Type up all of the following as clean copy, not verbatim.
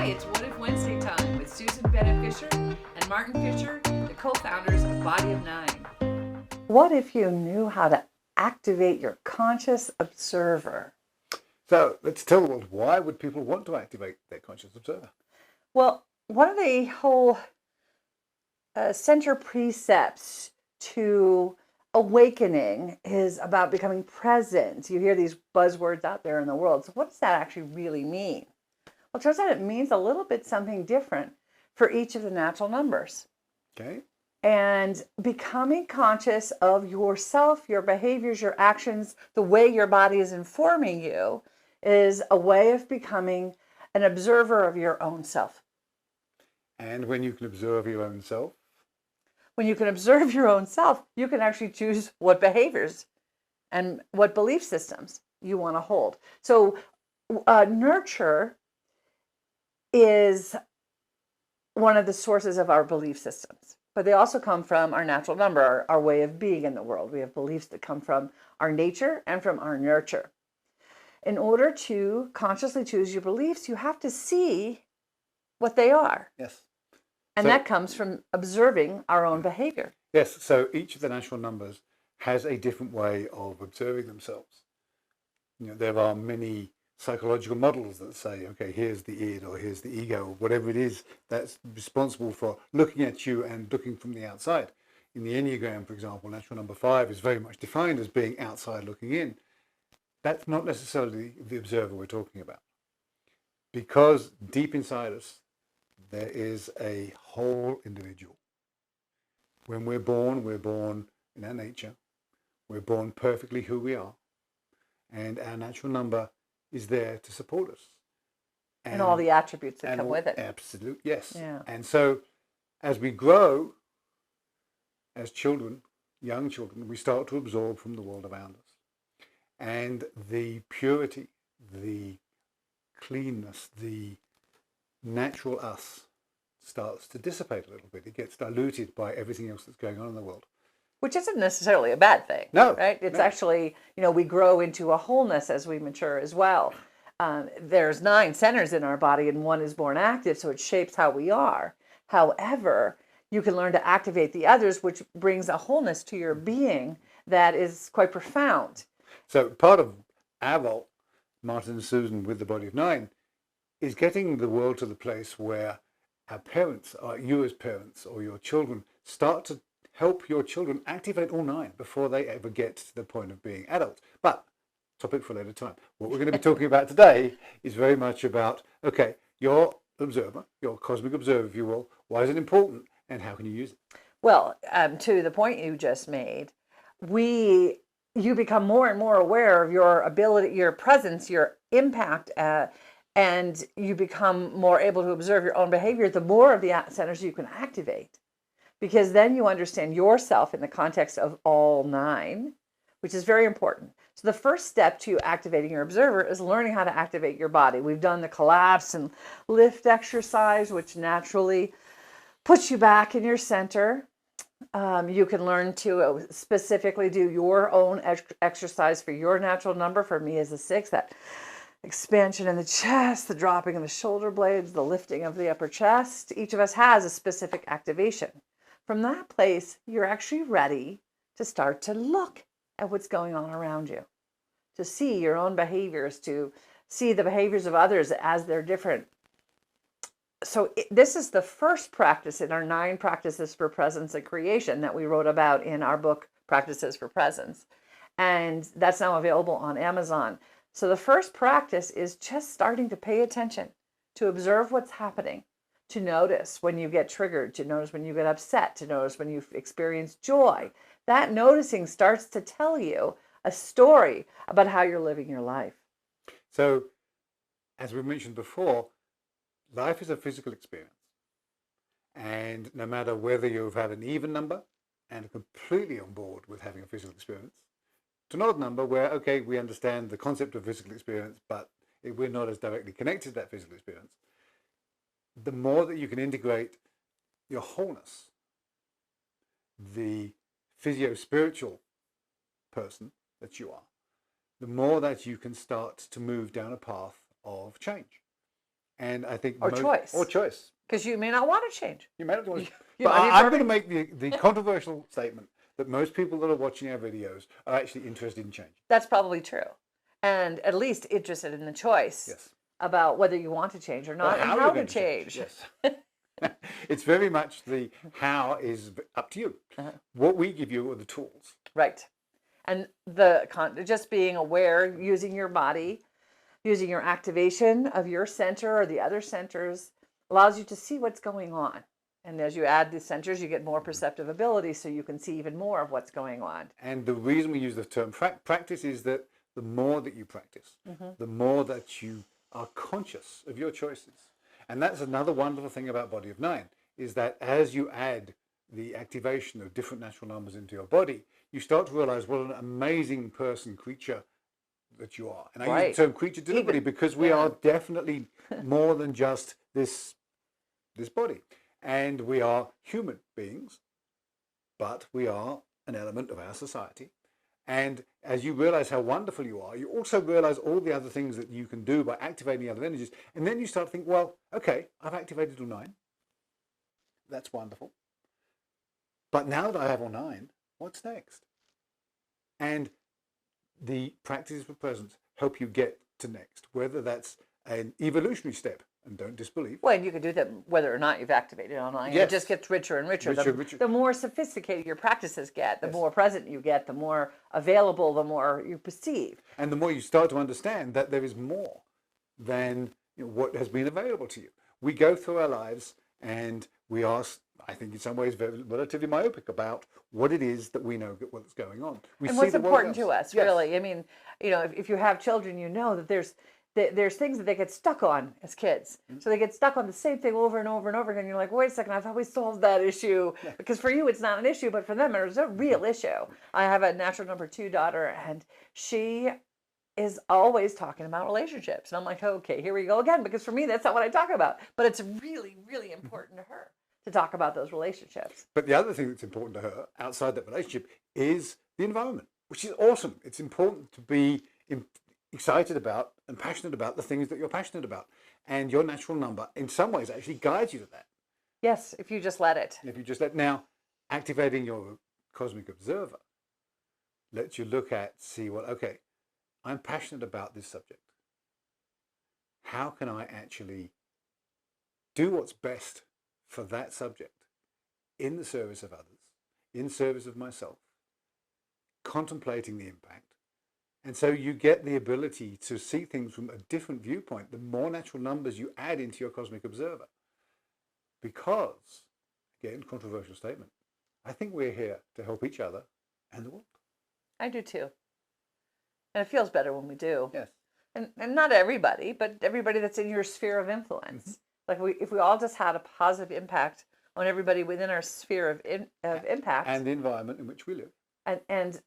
Hi, it's What If Wednesday time with Susan Bennett Fisher and Martin Fisher, the co-founders of Body of Nine. What if you knew how to activate your conscious observer? So let's tell the world, why would people want to activate their conscious observer? Well, one of the whole center precepts to awakening is about becoming present. You hear these buzzwords out there in the world. So what does that actually really mean? Well, it turns out it means a little bit something different for each of the natural numbers. Okay. And becoming conscious of yourself, your behaviors, your actions, the way your body is informing you is a way of becoming an observer of your own self. And when you can observe your own self, When you can observe your own self, you can actually choose what behaviors and what belief systems you want to hold. So nurture is one of the sources of our belief systems, but they also come from our natural number, our way of being in the world. We have beliefs that come from our nature and from our nurture. In order to consciously choose your beliefs, you have to see what they are. yes. And So- that comes from observing our own behavior. Yes, so each of the natural numbers has a different way of observing themselves. There are many psychological models that say, okay, here's the id or here's the ego, or whatever it is that's responsible for looking at you and looking from the outside. In the Enneagram, for example, natural number 5 is very much defined as being outside looking in. That's not necessarily the observer we're talking about. Because deep inside us, there is a whole individual. When we're born in our nature. We're born perfectly who we are. And our natural number is there to support us. And all the attributes that come with it. Absolutely, yes. Yeah. And so as we grow, as children, young children, we start to absorb from the world around us. And the purity, the cleanness, the natural us starts to dissipate a little bit. It gets diluted by everything else that's going on in the world. Which isn't necessarily a bad thing. No. Right? It's No. actually, we grow into a wholeness as we mature as well. There's 9 centers in our body and one is born active, so it shapes how we are. However, you can learn to activate the others, which brings a wholeness to your being that is quite profound. So part of our role, Martin and Susan with the Body of Nine, is getting the world to the place where our parents, or you as parents, or your children, start to help your children activate all 9 before they ever get to the point of being adults. But topic for later time. What we're going to be talking about today is very much about, okay, your observer, your cosmic observer, if you will, why is it important and how can you use it? Well, to the point you just made, you become more and more aware of your ability, your presence, your impact, and you become more able to observe your own behavior, the more of the centers you can activate. Because then you understand yourself in the context of all 9, which is very important. So the first step to activating your observer is learning how to activate your body. We've done the collapse and lift exercise, which naturally puts you back in your center. You can learn to specifically do your own exercise for your natural number. For me is a 6, that expansion in the chest, the dropping of the shoulder blades, the lifting of the upper chest. Each of us has a specific activation. From that place, you're actually ready to start to look at what's going on around you, to see your own behaviors, to see the behaviors of others as they're different. So this is the first practice in our 9 practices for presence and creation that we wrote about in our book, Practices for Presence. And that's now available on Amazon. So the first practice is just starting to pay attention, to observe what's happening, to notice when you get triggered, to notice when you get upset, to notice when you experience joy. That noticing starts to tell you a story about how you're living your life. So, as we mentioned before, life is a physical experience. And no matter whether you've had an even number and are completely on board with having a physical experience, to an odd number where, okay, we understand the concept of physical experience, but we're not as directly connected to that physical experience, the more that you can integrate your wholeness, the physio-spiritual person that you are, the more that you can start to move down a path of change. And I think Or choice. or choice. Because you may not want to change. You may not want to. You But might be I'm going to perfect. make the controversial statement that most people that are watching our videos are actually interested in change. That's probably true. And at least interested in the choice Yes. about whether you want to change or not, and you're how to going change. Yes. It's very much the how is up to you. Uh-huh. What we give you are the tools. Right. And just being aware, using your body, using your activation of your center or the other centers allows you to see what's going on. And as you add the centers, you get more perceptive ability, so you can see even more of what's going on. And the reason we use the term practice is that the more that you practice, the more that you are conscious of your choices. And that's another wonderful thing about Body of Nine, is that as you add the activation of different natural numbers into your body, you start to realize what an amazing creature that you are. And I use the term creature deliberately because we are definitely more than just this body. And we are human beings, but we are an element of our society. And as you realize how wonderful you are, you also realize all the other things that you can do by activating the other energies. And then you start to think, well, okay, I've activated all 9. That's wonderful. But now that I have all 9, what's next? And the practices for presence help you get to next, whether that's an evolutionary step, and don't disbelieve. Well, and you can do that whether or not you've activated online. Yes. It just gets richer and richer. Richer. The more sophisticated your practices get, the more present you get, the more available, the more you perceive. And the more you start to understand that there is more than what has been available to you. We go through our lives and we are, I think in some ways, very relatively myopic about what it is that we know what's going on. And what's important to us, really. I mean, if you have children, you know that there's things that they get stuck on as kids. So they get stuck on the same thing over and over and over again. You're like, wait a second, I thought we solved that issue. Because for you, it's not an issue, but for them, it's a real issue. I have a natural number 2 daughter, and she is always talking about relationships. And I'm like, okay, here we go again. Because for me, that's not what I talk about. But it's really, really important to her to talk about those relationships. But the other thing that's important to her outside that relationship is the environment, which is awesome. It's important to be excited about and passionate about the things that you're passionate about. And your natural number, in some ways, actually guides you to that. Yes, if you just let it. If you just let. Now, activating your cosmic observer lets you see, well, okay, I'm passionate about this subject. How can I actually do what's best for that subject in the service of others, in service of myself, contemplating the impact? And so you get the ability to see things from a different viewpoint, the more natural numbers you add into your cosmic observer. Because, again, controversial statement, I think we're here to help each other and the world. I do too. And it feels better when we do. Yes. And not everybody, but everybody that's in your sphere of influence. Like if we all just had a positive impact on everybody within our sphere of impact. And the environment in which we live. And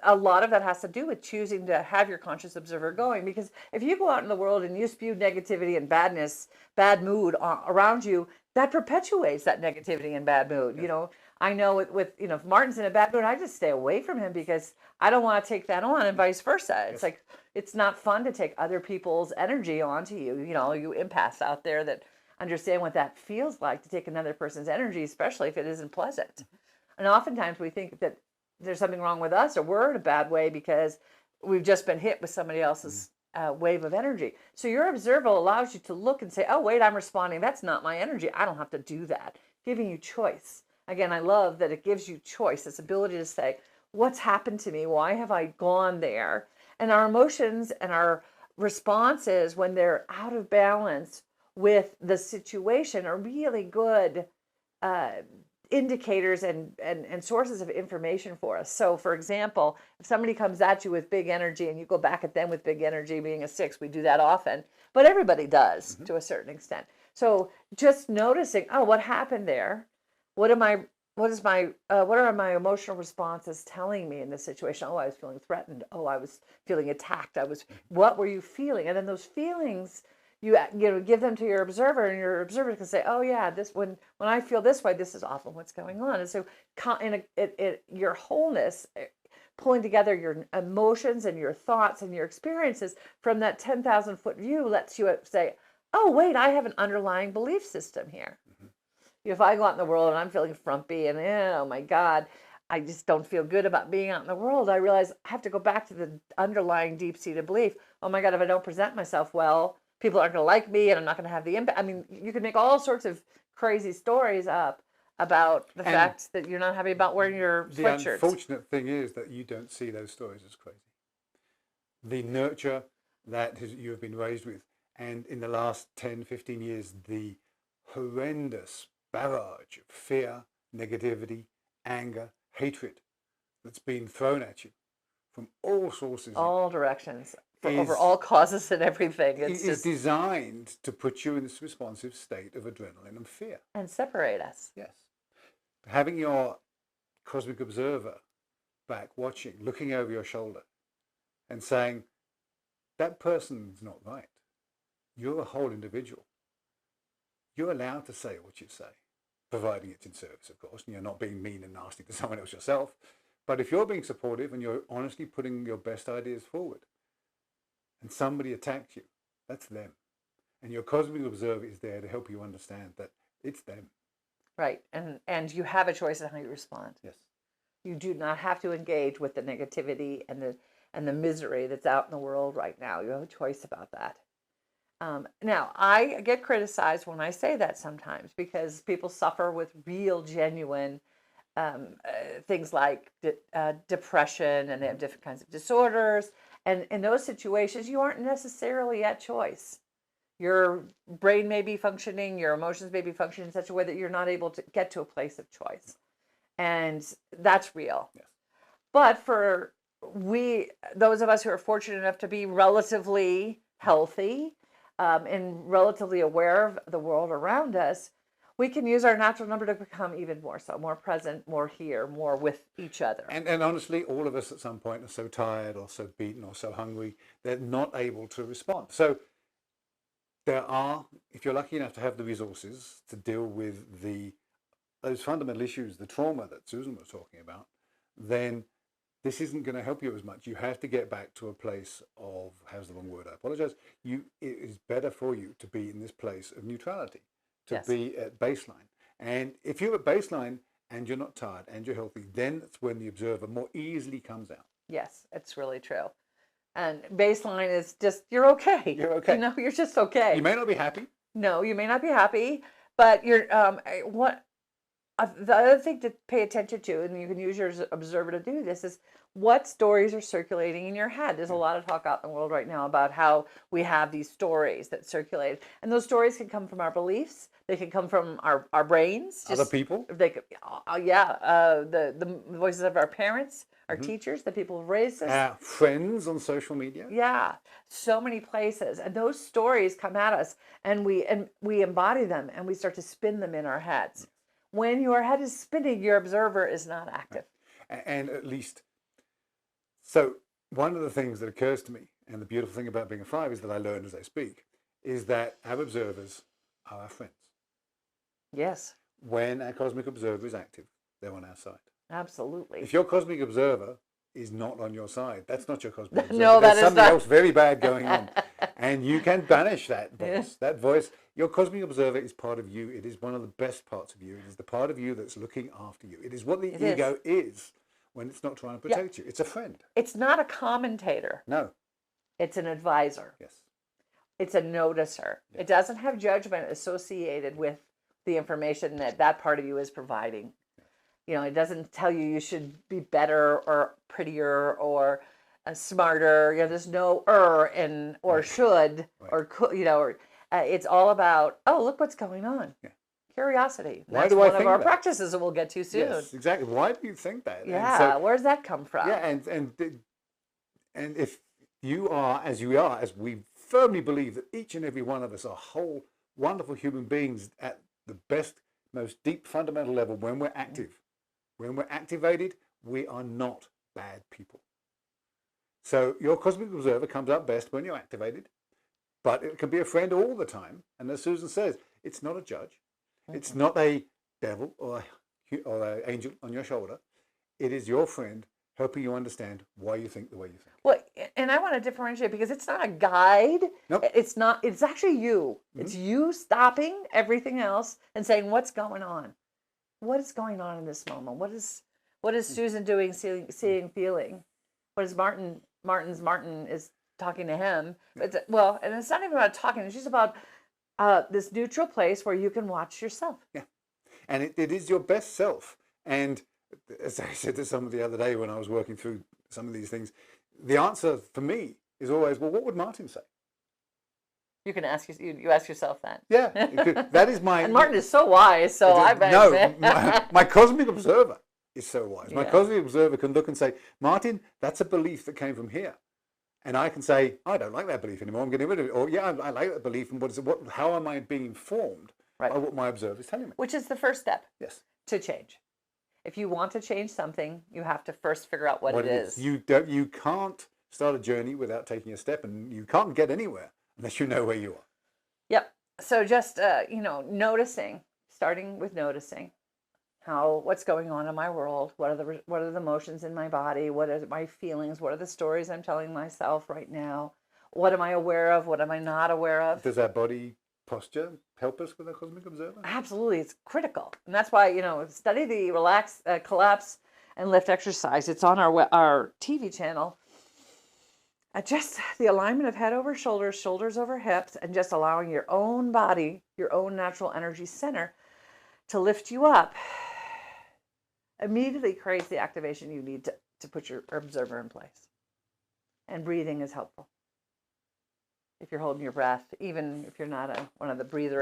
a lot of that has to do with choosing to have your conscious observer going. Because if you go out in the world and you spew negativity and badness, bad mood around you, that perpetuates that negativity and bad mood. Yes. I know if Martin's in a bad mood, I just stay away from him because I don't want to take that on, and vice versa. It's like, it's not fun to take other people's energy onto you. You empaths out there that understand what that feels like to take another person's energy, especially if it isn't pleasant. And oftentimes we think that there's something wrong with us or we're in a bad way because we've just been hit with somebody else's wave of energy. So your observer allows you to look and say, oh, wait, I'm responding. That's not my energy. I don't have to do that. Giving you choice. Again, I love that it gives you choice, this ability to say, what's happened to me? Why have I gone there? And our emotions and our responses when they're out of balance with the situation are really good indicators and sources of information for us. So for example, if somebody comes at you with big energy and you go back at them with big energy, being a 6, we do that often, but everybody does to a certain extent. So just noticing, oh, what happened there? What are my emotional responses telling me in this situation? Oh, I was feeling threatened. Oh, I was feeling attacked. What were you feeling? And then those feelings, you give them to your observer, and your observer can say, oh yeah, when I feel this way, this is often what's going on. And so your wholeness, pulling together your emotions and your thoughts and your experiences from that 10,000 foot view lets you say, oh, wait, I have an underlying belief system here. If I go out in the world and I'm feeling frumpy and, oh my God, I just don't feel good about being out in the world, I realize I have to go back to the underlying deep-seated belief. Oh my God, if I don't present myself well, people aren't going to like me and I'm not going to have the impact. I mean, you can make all sorts of crazy stories up about the fact that you're not happy about wearing your sweatshirts. The unfortunate thing is that you don't see those stories as crazy. The nurture that you have been raised with, and in the last 10, 15 years, the horrendous barrage of fear, negativity, anger, hatred that's been thrown at you from all sources, all directions, over all causes and everything. It's is designed to put you in this responsive state of adrenaline and fear. And separate us. Yes. Having your cosmic observer back watching, looking over your shoulder and saying, that person's not right. You're a whole individual. You're allowed to say what you say, providing it's in service, of course, and you're not being mean and nasty to someone else yourself. But if you're being supportive and you're honestly putting your best ideas forward and somebody attacked you, that's them. And your cosmic observer is there to help you understand that it's them. Right. And you have a choice in how you respond. Yes. You do not have to engage with the negativity and the misery that's out in the world right now. You have a choice about that. Now, I get criticized when I say that sometimes because people suffer with real, genuine things like depression, and they have different kinds of disorders. And in those situations, you aren't necessarily at choice. Your brain may be functioning, your emotions may be functioning in such a way that you're not able to get to a place of choice. And that's real. Yes. But for those of us who are fortunate enough to be relatively healthy and relatively aware of the world around us, we can use our natural number to become even more so, more present, more here, more with each other. And honestly, all of us at some point are so tired or so beaten or so hungry, they're not able to respond. So there are, if you're lucky enough to have the resources to deal with those fundamental issues, the trauma that Susan was talking about, then this isn't going to help you as much. You have to get back to a place of, how's the wrong word? I apologize. It is better for you to be in this place of neutrality, to be at baseline. And if you're at baseline and you're not tired and you're healthy, then that's when the observer more easily comes out. Yes, it's really true. And baseline is just, you're okay. You're okay. You know, you're just okay. You may not be happy. No, you may not be happy, but you're, the other thing to pay attention to, and you can use your observer to do this, is what stories are circulating in your head. There's a lot of talk out in the world right now about how we have these stories that circulate. And those stories can come from our beliefs. They can come from our brains. Other people. They could, the voices of our parents, our teachers, the people who raised us. Our friends on social media. Yeah, so many places. And those stories come at us, and we embody them, and we start to spin them in our heads. When your head is spinning, your observer is not active. And at least, so one of the things that occurs to me, and the beautiful thing about being a 5 is that I learn as I speak, is that our observers are our friends. Yes. When our cosmic observer is active, they're on our side. Absolutely. If your cosmic observer is not on your side, that's not your cosmic observer. No, There's that is something not. else very bad going on. And you can banish that voice. Yeah. That voice, your cosmic observer is part of you. It is one of the best parts of you. It is the part of you that's looking after you. It is what the ego is when it's not trying to protect you. It's a friend. It's not a commentator. No. It's an advisor. Yes. It's a noticer. Yes. It doesn't have judgment associated with the information that part of you is providing. You know, it doesn't tell you should be better or prettier or smarter. You know, there's no should or could. You know, it's all about, oh, look what's going on. Yeah. Curiosity. Why do I think one of our practices that we'll get to soon. Yes, exactly. Why do you think that? Yeah. So, where's that come from? Yeah, and if you are as you are, as we firmly believe that each and every one of us are whole, wonderful human beings at the best, most deep fundamental level when we're active. When we're activated, we are not bad people. So your cosmic observer comes out best when you're activated, but it can be a friend all the time. And as Susan says, it's not a judge. It's not a devil or an angel on your shoulder. It is your friend helping you understand why you think the way you think. Well, And I want to differentiate because it's not a guide. Nope. It's not, it's actually you. It's you stopping everything else and saying, what's going on? What is going on in this moment? What is Susan doing, seeing, feeling? What is Martin is talking to him? Well, and it's not even about talking. It's just about this neutral place where you can watch yourself. Yeah. And it is your best self. And as I said to someone the other day when I was working through some of these things, the answer for me is always, well, what would Martin say? You can ask you ask yourself that. Yeah, that is my. And Martin is so wise. So I bet. No, my cosmic observer is so wise. My Yeah. cosmic observer can look and say, Martin, that's a belief that came from here, and I can say, I don't like that belief anymore. I'm getting rid of it. Or yeah, I like that belief. And how am I being informed Right. by what my observer is telling me? Which is the first step Yes. to change. If you want to change something, you have to first figure out what it is. You can't start a journey without taking a step, and you can't get anywhere unless you know where you are. Yep. So just noticing, starting with noticing what's going on in my world. What are the emotions in my body? What are my feelings? What are the stories I'm telling myself right now? What am I aware of? What am I not aware of? Does our body posture help us with a cosmic observer? Absolutely, it's critical, and that's why study the relax, collapse, and lift exercise. It's on our TV channel. Just the alignment of head over shoulders, shoulders over hips, and just allowing your own body, your own natural energy center, to lift you up. Immediately creates the activation you need to put your observer in place. And breathing is helpful. If you're holding your breath, even if you're not one of the breathing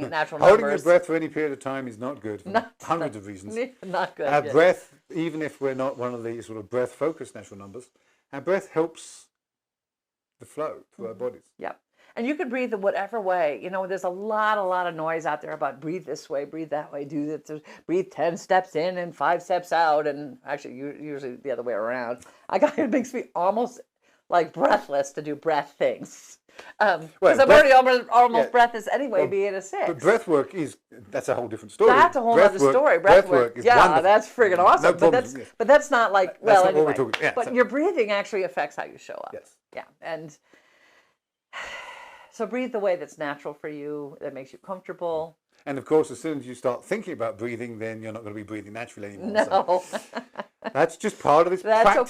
natural numbers. Holding your breath for any period of time is not good for hundreds of reasons. Not good. Our breath, even if we're not one of the sort of breath-focused natural numbers, our breath helps the flow through our bodies. Yep. And you can breathe in whatever way. There's a lot of noise out there about breathe this way, breathe that way, do this, breathe 10 steps in and 5 steps out. And actually, usually the other way around. It makes me almost like breathless to do breath things. Because I'm already almost breathless anyway, being a 6. But breath work that's a whole different story. That's a whole other story. Breath work is wonderful. That's friggin' awesome. No but that's not like, well, that's not anyway. what we're talking. Yeah, but your breathing actually affects how you show up. Yes. Yeah. And so breathe the way that's natural for you, that makes you comfortable. And of course, as soon as you start thinking about breathing, then you're not going to be breathing naturally anymore. No. So that's just part of this practice.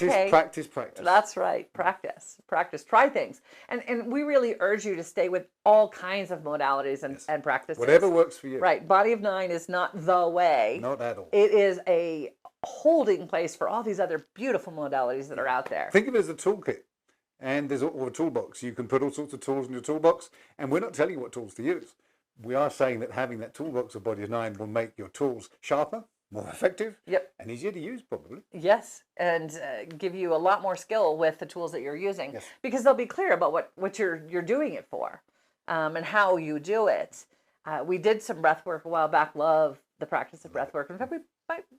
That's right. Practice. Try things. And we really urge you to stay with all kinds of modalities and practices. Whatever works for you. Right. Body of 9 is not the way. Not at all. It is a holding place for all these other beautiful modalities that are out there. Think of it as a toolkit. And there's a toolbox. You can put all sorts of tools in your toolbox. And we're not telling you what tools to use. We are saying that having that toolbox of Body of 9 will make your tools sharper, more effective, and easier to use, probably. Yes, and give you a lot more skill with the tools that you're using, because they'll be clear about what you're doing it for, and how you do it. We did some breath work a while back. Love the practice of breath work. In fact, we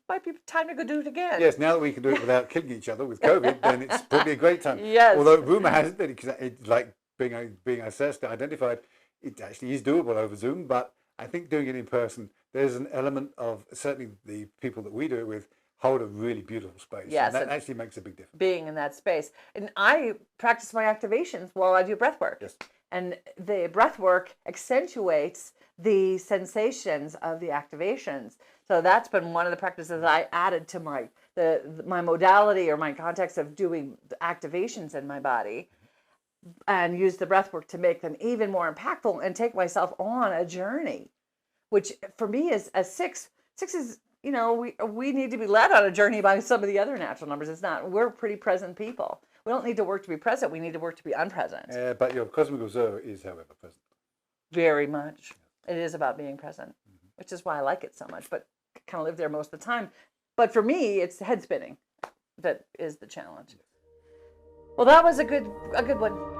might be time to go do it again. Yes, now that we can do it without killing each other with COVID, then it's probably a great time. Yes. Although rumor has it that it's like being assessed, identified. It actually is doable over Zoom, but I think doing it in person, there's an element of, certainly the people that we do it with, hold a really beautiful space. Yes, and that actually makes a big difference. Being in that space. And I practice my activations while I do breath work. Yes. And the breath work accentuates the sensations of the activations. So that's been one of the practices I added to my modality or my context of doing activations in my body. And use the breath work to make them even more impactful and take myself on a journey, which for me is a 6. 6 is, we need to be led on a journey by some of the other natural numbers. It's not, we're pretty present people. We don't need to work to be present. We need to work to be unpresent. But your cosmic observer is, however, present. Very much. It is about being present, which is why I like it so much, but kind of live there most of the time. But for me, it's head spinning that is the challenge. Well, that was a good one.